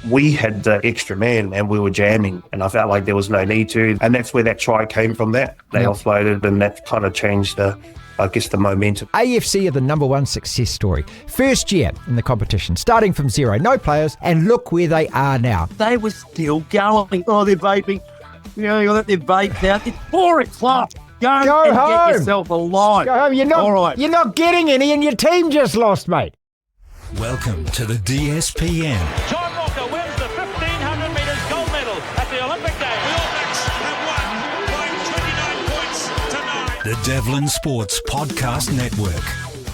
we had the extra man and we were jamming, and I felt like there was no need to. And that's where that try came from that. They offloaded, and that kind of changed the momentum. AFC are the number one success story. First year in the competition, starting from zero, no players, and look where they are now. They were still going. Oh, they're vaping. You know, you let their vape out. It's 4 o'clock. Go and home. Get yourself a line. Go home. You're not getting any, and your team just lost, mate. Welcome to the DSPN. John Walker wins the 1,500 metres gold medal at the Olympic Games. The All Blacks have won by 29 points tonight. The Devlin Sports Podcast Network.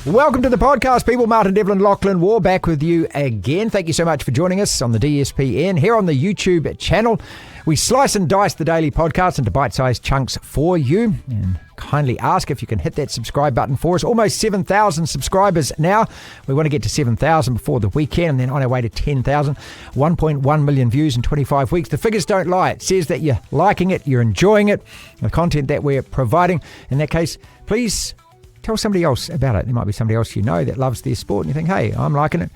Welcome to the podcast, people. Martin Devlin, Lachlan War, back with you again. Thank you so much for joining us on the DSPN here on the YouTube channel. We slice and dice the daily podcast into bite-sized chunks for you, and kindly ask if you can hit that subscribe button for us. Almost 7,000 subscribers now. We want to get to 7,000 before the weekend, and then on our way to 10,000. 1.1 million views in 25 weeks. The figures don't lie. It says that you're liking it, you're enjoying it, the content that we're providing. In that case, please tell somebody else about it. There might be somebody else you know that loves their sport, and you think, hey, I'm liking it.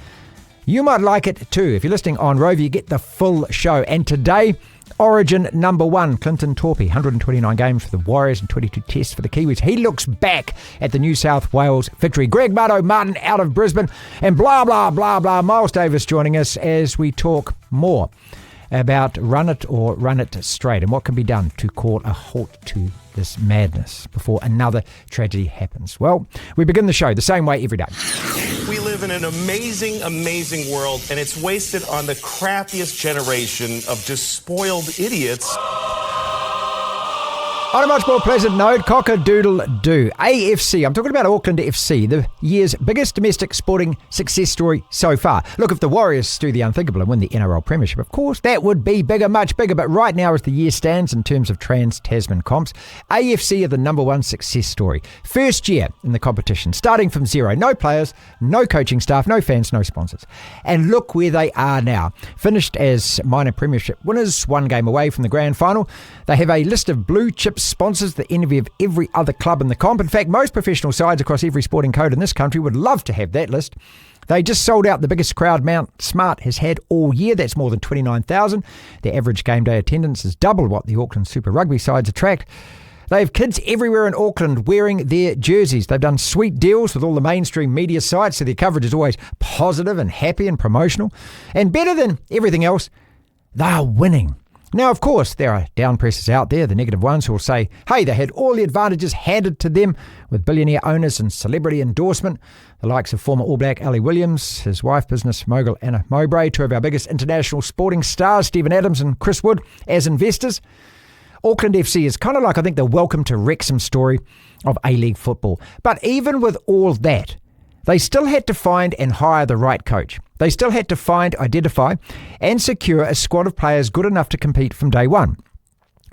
You might like it too. If you're listening on Rover, you get the full show. And today, Origin number one, Clinton Torpey, 129 games for the Warriors and 22 tests for the Kiwis. He looks back at the New South Wales victory. Greg Martin out of Brisbane, and blah, blah, blah, blah. Miles Davis joining us as we talk more about run it or run it straight and what can be done to call a halt to this madness before another tragedy happens. Well, we begin the show the same way every day. We live in an amazing, amazing world, and it's wasted on the crappiest generation of despoiled idiots. On a much more pleasant note, cock-a-doodle-doo. AFC, I'm talking about Auckland FC, the year's biggest domestic sporting success story so far. Look, if the Warriors do the unthinkable and win the NRL Premiership, of course, that would be bigger, much bigger. But right now, as the year stands in terms of Trans-Tasman comps, AFC are the number one success story. First year in the competition, starting from zero. No players, no coaching staff, no fans, no sponsors. And look where they are now. Finished as minor Premiership winners, one game away from the grand final. They have a list of blue chip sponsors, the envy of every other club in the comp. In fact, most professional sides across every sporting code in this country would love to have that list. They just sold out the biggest crowd Mount Smart has had all year. That's more than 29,000. Their average game day attendance is double what the Auckland Super Rugby sides attract. They have kids everywhere in Auckland wearing their jerseys. They've done sweet deals with all the mainstream media sites, so their coverage is always positive and happy and promotional. And better than everything else, they are winning. Now, of course, there are down pressers out there, the negative ones, who will say, hey, they had all the advantages handed to them with billionaire owners and celebrity endorsement. The likes of former All Black Ali Williams, his wife, business mogul Anna Mowbray, two of our biggest international sporting stars, Stephen Adams and Chris Wood, as investors. Auckland FC is kind of like, I think, the welcome to Wrexham story of A-League football. But even with all that, they still had to find and hire the right coach. They still had to find, identify, and secure a squad of players good enough to compete from day one.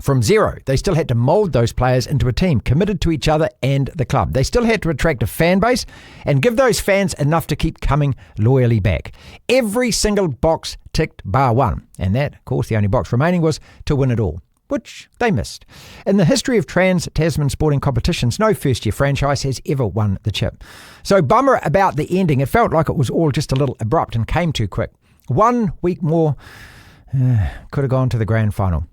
From zero, they still had to mould those players into a team committed to each other and the club. They still had to attract a fan base and give those fans enough to keep coming loyally back. Every single box ticked bar one. And that, of course, the only box remaining was to win it all, which they missed. In the history of Trans-Tasman sporting competitions, no first-year franchise has ever won the chip. So bummer about the ending. It felt like it was all just a little abrupt and came too quick. 1 week more, could have gone to the grand final.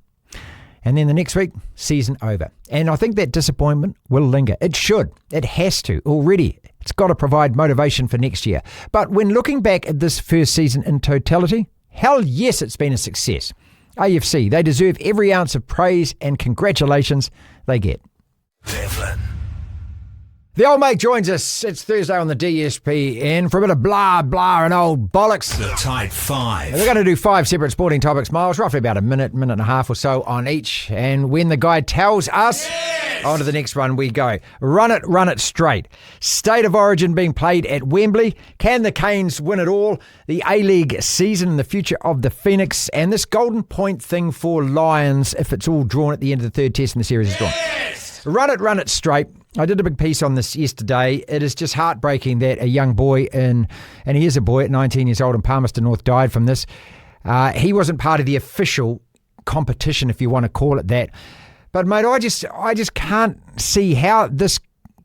And then the next week, season over. And I think that disappointment will linger. It should. It has to already. It's got to provide motivation for next year. But when looking back at this first season in totality, hell yes, it's been a success. AFC, they deserve every ounce of praise and congratulations they get. Devlin. The old mate joins us. It's Thursday on the DSPN for a bit of blah, blah and old bollocks. The Tight Five. We're going to do 5 separate sporting topics, Miles, roughly about a minute and a half or so on each. And when the guy tells us, on to the next one we go. Run it straight. State of Origin being played at Wembley. Can the Canes win it all? The A-League season and the future of the Phoenix. And this golden point thing for Lions if it's all drawn at the end of the third test and the series is drawn. Run it straight. I did a big piece on this yesterday. It is just heartbreaking that a young boy and he is a boy at 19 years old in Palmerston North died from this. He wasn't part of the official competition, if you want to call it that. But mate, I just can't see how this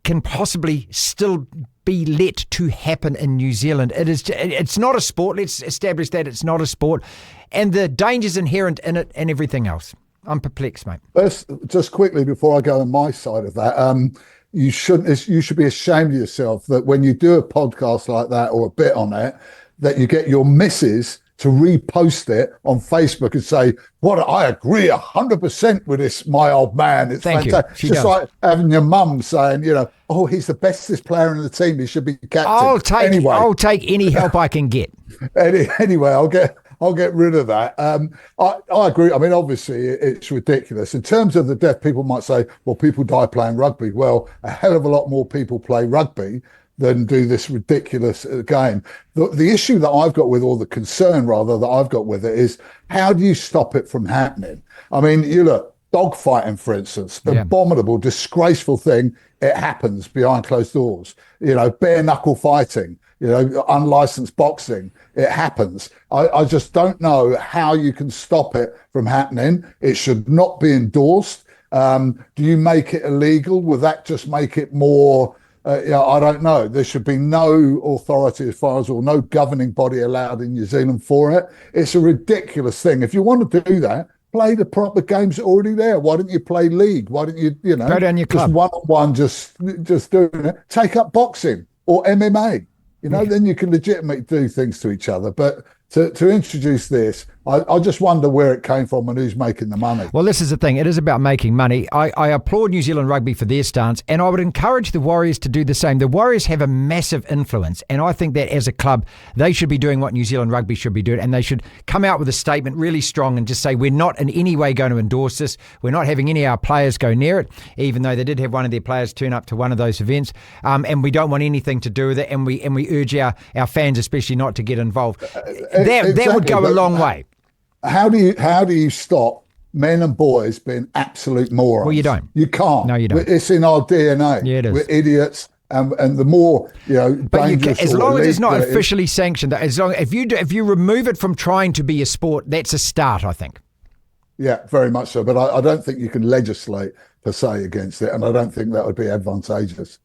can possibly still be let to happen in New Zealand. It's not a sport. Let's establish that it's not a sport, and the dangers inherent in it and everything else. I'm perplexed, mate. Let's, just quickly before I go on my side of that, you should be ashamed of yourself that when you do a podcast like that or a bit on it, that you get your missus to repost it on Facebook and say, "What? I agree 100% with this, my old man. It's Thank fantastic." you. Just like having your mum saying, "Oh, he's the bestest player in the team. He should be captain." I'll take any help I can get. Anyway, I'll get rid of that. I agree. I mean, obviously, it's ridiculous. In terms of the death, people might say, well, people die playing rugby. Well, a hell of a lot more people play rugby than do this ridiculous game. The issue that I've got with, or the concern rather that I've got with it, is how do you stop it from happening? I mean, you look, dogfighting, for instance, abominable, disgraceful thing. It happens behind closed doors. Bare knuckle fighting, unlicensed boxing. It happens. I just don't know how you can stop it from happening. It should not be endorsed. Do you make it illegal? Will that just make it more... I don't know. There should be no authority as far as, or no governing body allowed in New Zealand for it. It's a ridiculous thing. If you want to do that, play the proper games already there. Why don't you play league? Why don't you, go down your club. Just one-on-one, just doing it. Take up boxing or MMA. Then you can legitimately do things to each other. But to introduce this, I just wonder where it came from and who's making the money. Well, this is the thing. It is about making money. I applaud New Zealand Rugby for their stance, and I would encourage the Warriors to do the same. The Warriors have a massive influence, and I think that as a club, they should be doing what New Zealand Rugby should be doing, and they should come out with a statement really strong and just say, we're not in any way going to endorse this. We're not having any of our players go near it, even though they did have one of their players turn up to one of those events, and we don't want anything to do with it, and we urge our fans especially not to get involved. That would go a long way. How do you stop men and boys being absolute morons? Well, you don't. You can't. No, you don't. It's in our DNA. Yeah, it is. We're idiots, and the more But dangerous. as long as it's not officially sanctioned, if you remove it from trying to be a sport, that's a start, I think. Yeah, very much so. But I don't think you can legislate per se against it, and I don't think that would be advantageous.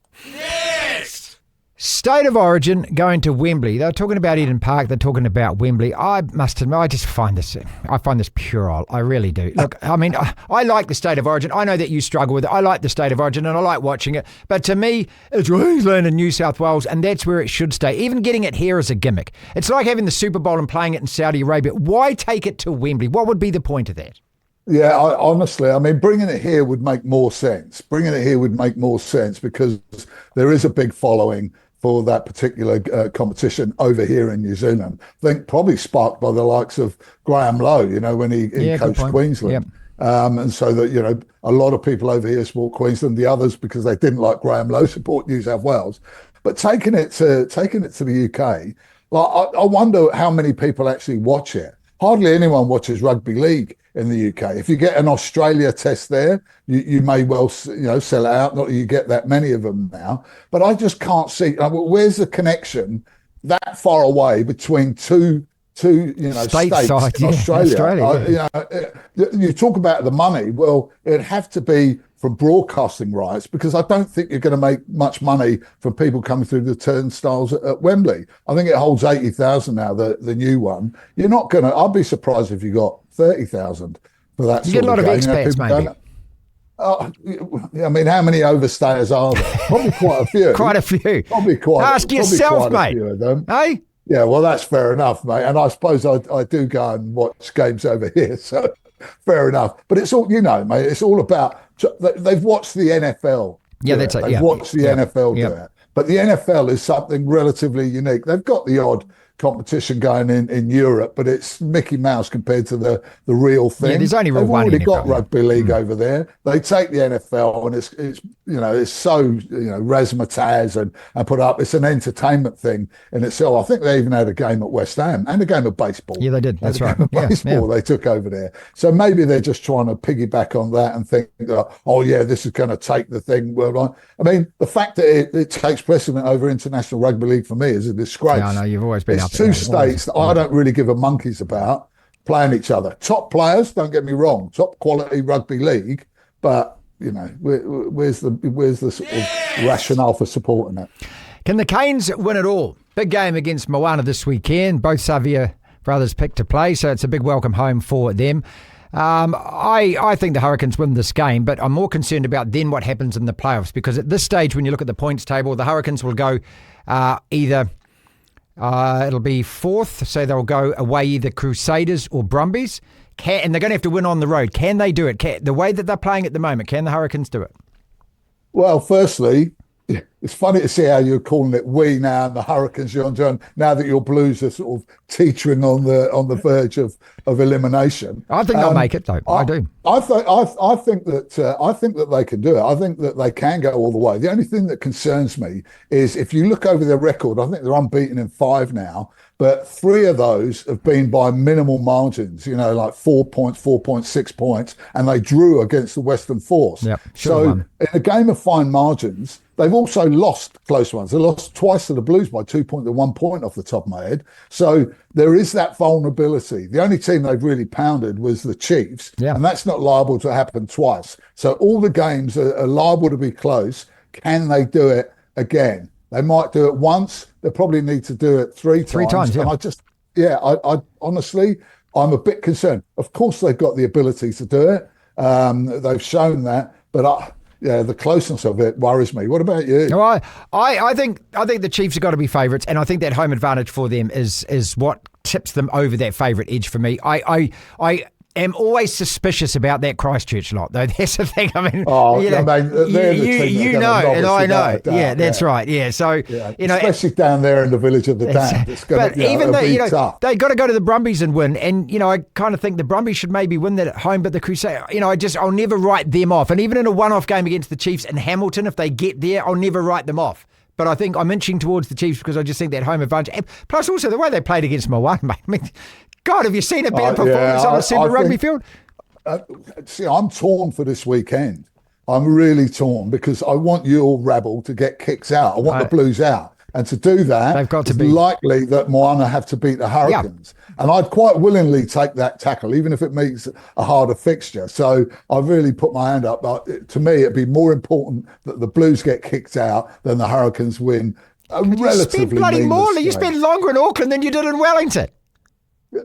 State of origin going to Wembley. They're talking about Eden Park. They're talking about Wembley. I must admit, I find this puerile. I really do. Look, I mean, I like the state of origin. I know that you struggle with it. I like the state of origin and I like watching it. But to me, it's Queensland and New South Wales, and that's where it should stay. Even getting it here is a gimmick. It's like having the Super Bowl and playing it in Saudi Arabia. Why take it to Wembley? What would be the point of that? Yeah, honestly, I mean, bringing it here would make more sense. Because there is a big following for that particular competition over here in New Zealand. I think probably sparked by the likes of Graham Lowe, when he coached Queensland. Yep. And so that, a lot of people over here support Queensland, the others, because they didn't like Graham Lowe, support New South Wales. But taking it to the UK, I wonder how many people actually watch it. Hardly anyone watches rugby league in the UK. If you get an Australia test there, you may well, sell it out. Not that you get that many of them now, but I just can't see. Where's the connection that far away between two states in Australia? You talk about the money. Well, it'd have to be from broadcasting rights, because I don't think you're going to make much money from people coming through the turnstiles at Wembley. I think it holds 80,000 now, the new one. You're not going to, I'd be surprised if you got 30,000 for that. You get a lot of expats, maybe. I mean, how many overstayers are there? Probably quite a few. Quite a few. Probably quite. Ask yourself, quite mate. A few of them. Hey? Yeah, well, that's fair enough, mate. And I suppose I do go and watch games over here, so fair enough. But it's all, mate, it's all about, they've watched the NFL. Yeah, that's it. They've watched the NFL do it. But the NFL is something relatively unique. They've got the odd competition going in Europe, but it's Mickey Mouse compared to the real thing. Yeah, there's only They've one already NFL. got rugby league over there. They take the NFL and it's so razzmatazz and put up. It's an entertainment thing in itself. I think they even had a game at West Ham and a game of baseball. Yeah, they did. That's right. Baseball they took over there. So maybe they're just trying to piggyback on that and think, this is going to take the thing worldwide. I mean, the fact that it takes precedent over international rugby league for me is a disgrace. Yeah, I know, you've always been up two states that I don't really give a monkey's about playing each other. Top players, don't get me wrong, top quality rugby league, but where's the sort of rationale for supporting it? Can the Canes win it all? Big game against Moana this weekend. Both Savia brothers picked to play, so it's a big welcome home for them. I think the Hurricanes win this game, but I'm more concerned about then what happens in the playoffs, because at this stage, when you look at the points table, the Hurricanes will go either it'll be fourth, so they'll go away either Crusaders or Brumbies, and they're going to have to win on the road. Can they do it? The way that they're playing at the moment, can the Hurricanes do it? Well, firstly, it's funny to see how you're calling it we now and the Hurricanes, John, now that your Blues are sort of teetering on the verge of elimination. I think they'll make it, though. I do. I think that they can do it. I think that they can go all the way. The only thing that concerns me is if you look over their record, I think they're unbeaten in 5 now, but 3 of those have been by minimal margins, like 4 points, 4.6 points, and they drew against the Western Force. Yep, so in a game of fine margins, they've also lost close ones. They lost twice to the Blues by 2 points to 1 point off the top of my head. So there is that vulnerability. The only team they've really pounded was the Chiefs, and that's not liable to happen twice. So all the games are liable to be close. Can they do it again? They might do it once. They probably need to do it 3 times. 3 times, yeah. And I honestly, I'm a bit concerned. Of course, they've got the ability to do it. They've shown that, but the closeness of it worries me. What about you? No, I think the Chiefs have got to be favourites, and I think that home advantage for them is what tips them over that favourite edge for me. I am always suspicious about that Christchurch lot, though. That's the thing. I mean, they're the team you know, and I know. Yeah, that's right. Yeah, so especially down there in the village of the Dam, it's going to be tough. They got to go to the Brumbies and win, and I kind of think the Brumbies should maybe win that at home, but the Crusaders, I'll never write them off. And even in a one-off game against the Chiefs in Hamilton, if they get there, I'll never write them off. But I think I'm inching towards the Chiefs because I just think that home advantage. Plus, also the way they played against Moana, mate. I mean, God, have you seen a better performance on a Super Rugby field? See, I'm torn for this weekend. I'm really torn because I want your rabble to get kicks out. I want the Blues out. And to do that, they've got to it's be likely that Moana have to beat the Hurricanes. Yeah. And I'd quite willingly take that tackle, even if it makes a harder fixture. So I've really put my hand up. But to me, it'd be more important that the Blues get kicked out than the Hurricanes win. You spent bloody more. You spent longer in Auckland than you did in Wellington.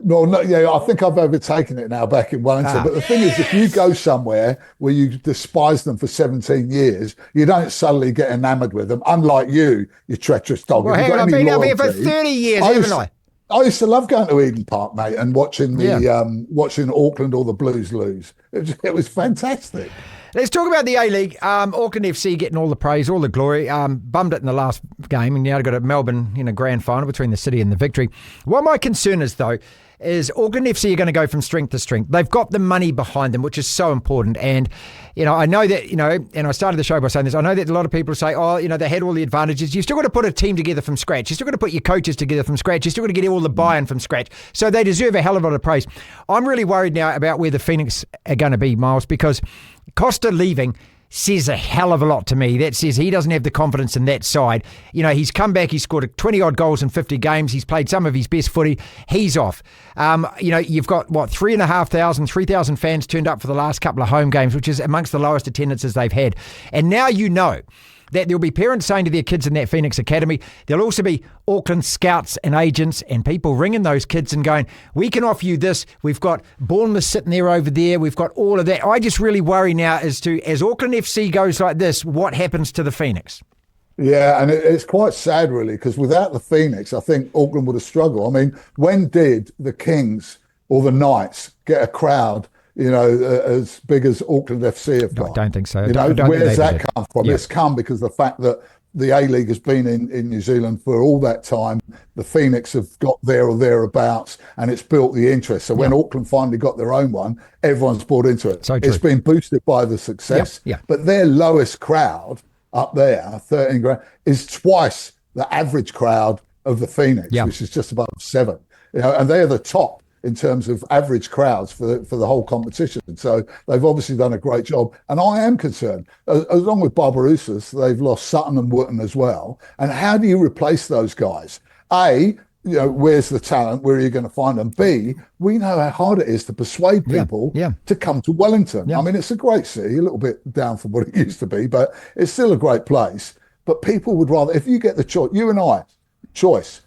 No, I think I've overtaken it now back in Wellington. But the thing is, if you go somewhere where you despise them for 17 years, you don't suddenly get enamoured with them. Unlike you treacherous dog. Well, hang on, I've been up here for 30 years, haven't I? I used to love going to Eden Park, mate, and watching watching Auckland or the Blues lose. It was fantastic. Let's talk about the A-League. Auckland FC getting all the praise, all the glory. Bummed it in the last game, and now got a Melbourne grand final between the City and the Victory. What my concern is, though, is Auckland FC are going to go from strength to strength. They've got the money behind them, which is so important. And, I know that, and I started the show by saying this, I know that a lot of people say, they had all the advantages. You've still got to put a team together from scratch. You've still got to put your coaches together from scratch. You've still got to get all the buy-in from scratch. So they deserve a hell of a lot of praise. I'm really worried now about where the Phoenix are going to be, Miles, because Costa leaving says a hell of a lot to me. That says he doesn't have the confidence in that side. He's come back, he's scored 20-odd goals in 50 games. He's played some of his best footy. He's off. You've got, 3,000 fans turned up for the last couple of home games, which is amongst the lowest attendances they've had. And now that there'll be parents saying to their kids in that Phoenix Academy, there'll also be Auckland scouts and agents and people ringing those kids and going, we can offer you this. We've got Bournemouth sitting there over there. We've got all of that. I just really worry now as Auckland FC goes like this, what happens to the Phoenix? Yeah, and it's quite sad, really, because without the Phoenix, I think Auckland would have struggled. I mean, when did the Kings or the Knights get a crowd as big as Auckland FC have got? I don't think so. Where's that come from? Yeah. It's come because the fact that the A-League has been in New Zealand for all that time. The Phoenix have got there or thereabouts, and it's built the interest. So when Auckland finally got their own one, everyone's bought into it. So true. It's been boosted by the success. Yeah. But their lowest crowd up there, 13 grand, is twice the average crowd of the Phoenix, which is just above 7. And they're the top in terms of average crowds for the whole competition. So they've obviously done a great job. And I am concerned, along with Barbarouses, they've lost Sutton and Wootton as well. And how do you replace those guys? A, where's the talent? Where are you going to find them? B, we know how hard it is to persuade people to come to Wellington. I mean, it's a great city, a little bit down from what it used to be, but it's still a great place. but people would rather, if you get the choice, you and I,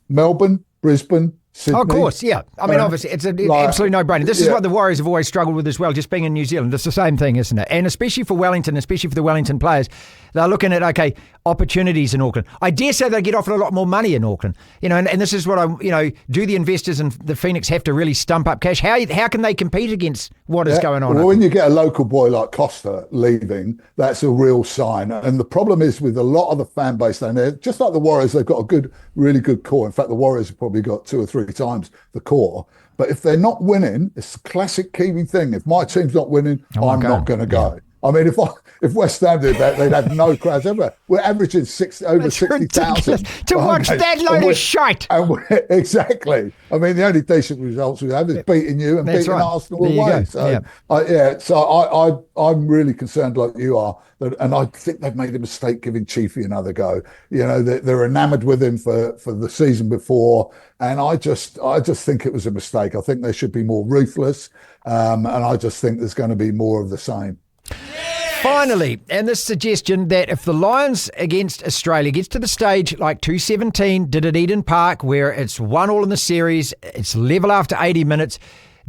Melbourne, Brisbane, Sydney. Oh, of course, yeah. I mean, obviously, it's an absolute no-brainer. This is what the Warriors have always struggled with as well, just being in New Zealand. It's the same thing, isn't it? And especially for Wellington, especially for the Wellington players, they're looking at, okay, opportunities in Auckland. I dare say they get offered a lot more money in Auckland. And this is what do the investors and the Phoenix have to really stump up cash? How can they compete against what is going on? Well, when you get a local boy like Costa leaving, that's a real sign. And the problem is with a lot of the fan base down there, just like the Warriors, they've got a really good core. In fact, the Warriors have probably got 2 or 3 times the core. But if they're not winning, it's a classic Kiwi thing. If my team's not winning, I'm not going to go. I mean, if West Ham did that, they'd have no crowds ever. We're averaging over 60,000 to watch that load of shite. Exactly. I mean, the only decent results we have is beating you and beating Arsenal away. So, I'm really concerned, like you are, and I think they've made a mistake giving Chiefy another go. They're enamoured with him for the season before, and I just think it was a mistake. I think they should be more ruthless, and I just think there's going to be more of the same. Finally, and this suggestion that if the Lions against Australia gets to the stage like 217 did at Eden Park, where it's 1-1 in the series, it's level after 80 minutes,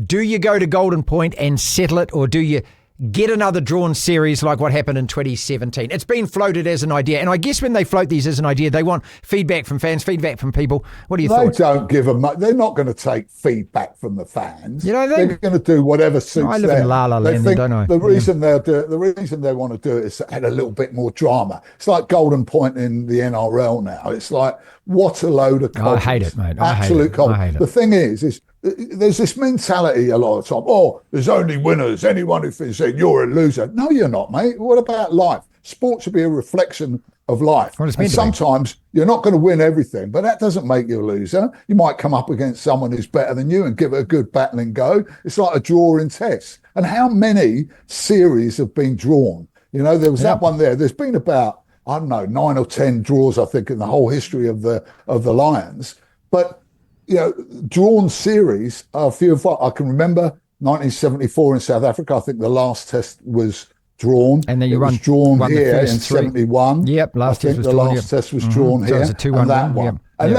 do you go to Golden Point and settle it, or do you get another drawn series like what happened in 2017? It's been floated as an idea, and I guess when they float these as an idea, they want feedback from fans, feedback from people. What do you think? They don't give them. They're not going to take feedback from the fans. They're going to do whatever suits them. I live in La La Land, don't I? The reason they want to do it is to add a little bit more drama. It's like Golden Point in the NRL now. It's like, what a load of cobbles. I hate it, mate. Absolute cobbles. The thing is there's this mentality a lot of the time. Oh, there's only winners. Anyone who thinks that you're a loser. No, you're not, mate. What about life? Sport should be a reflection of life. And sometimes you're not going to win everything, but that doesn't make you a loser. You might come up against someone who's better than you and give it a good battling go. It's like a draw in tests. And how many series have been drawn? There was that one there. There's been about, 9 or 10 draws, I think, in the whole history of the Lions. But drawn series are few and far. I can remember 1974 in South Africa. I think the last test was drawn. And then was drawn here in 71. Yep, last test was the drawn. last test was drawn here. So it was a 2-1 and that one. Yep. And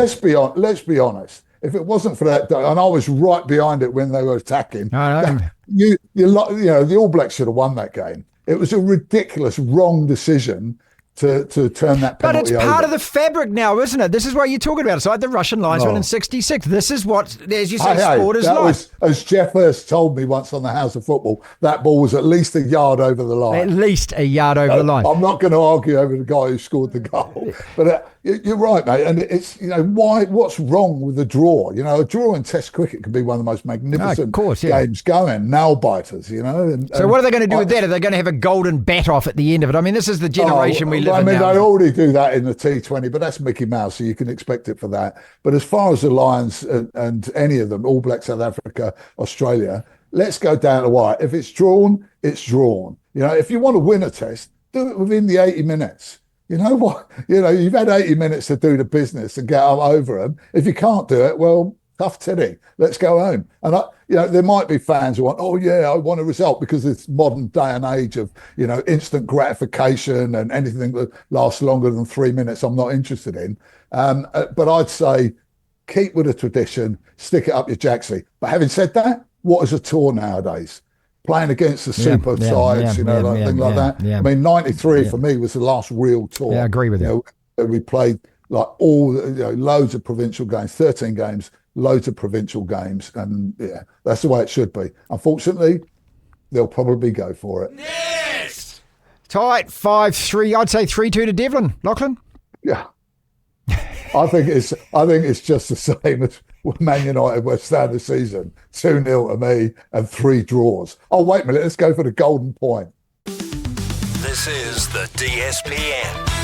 let's be honest. If it wasn't for that, and I was right behind it when they were attacking, the All Blacks should have won that game. It was a ridiculous, wrong decision to turn that penalty But it's part over. of the fabric now, isn't it? This is what you're talking about. It's like the Russian linesman in 66. This is what, as you say, sport is like. As Jeff Hurst told me once on the House of Football, that ball was at least a yard over the line. At least a yard over the line. I'm not going to argue over the guy who scored the goal. But you're right, mate. And it's, what's wrong with the draw? A draw in Test cricket can be one of the most magnificent games going. Nail biters, So what are they going to do with that? Are they going to have a golden bat off at the end of it? I mean, this is the generation we live in now. They already do that in the T20, but that's Mickey Mouse, so you can expect it for that. But as far as the Lions and any of them, All Blacks, South Africa, Australia, let's go down to wire. If it's drawn, it's drawn. If you want to win a test, do it within the 80 minutes. You know what? You've had 80 minutes to do the business and get over them. If you can't do it, well, tough titty. Let's go home. And there might be fans who want, I want a result, because it's modern day and age of, instant gratification, and anything that lasts longer than 3 minutes I'm not interested in. But I'd say keep with the tradition, stick it up your jacksie. But having said that, what is a tour nowadays? Playing against the super sides, things like that. Yeah. I mean, 93 for me was the last real tour. Yeah, I agree with you. We played like loads of provincial games, 13 games, loads of provincial games, and that's the way it should be. Unfortunately, they'll probably go for it. Yes. Tight 5-3. I'd say 3-2 to Devlin. Lachlan? Yeah. I think it's just the same as Man United West Ham this season. 2-0 to me and 3 draws. Oh, wait a minute. Let's go for the Golden Point. This is the DSPN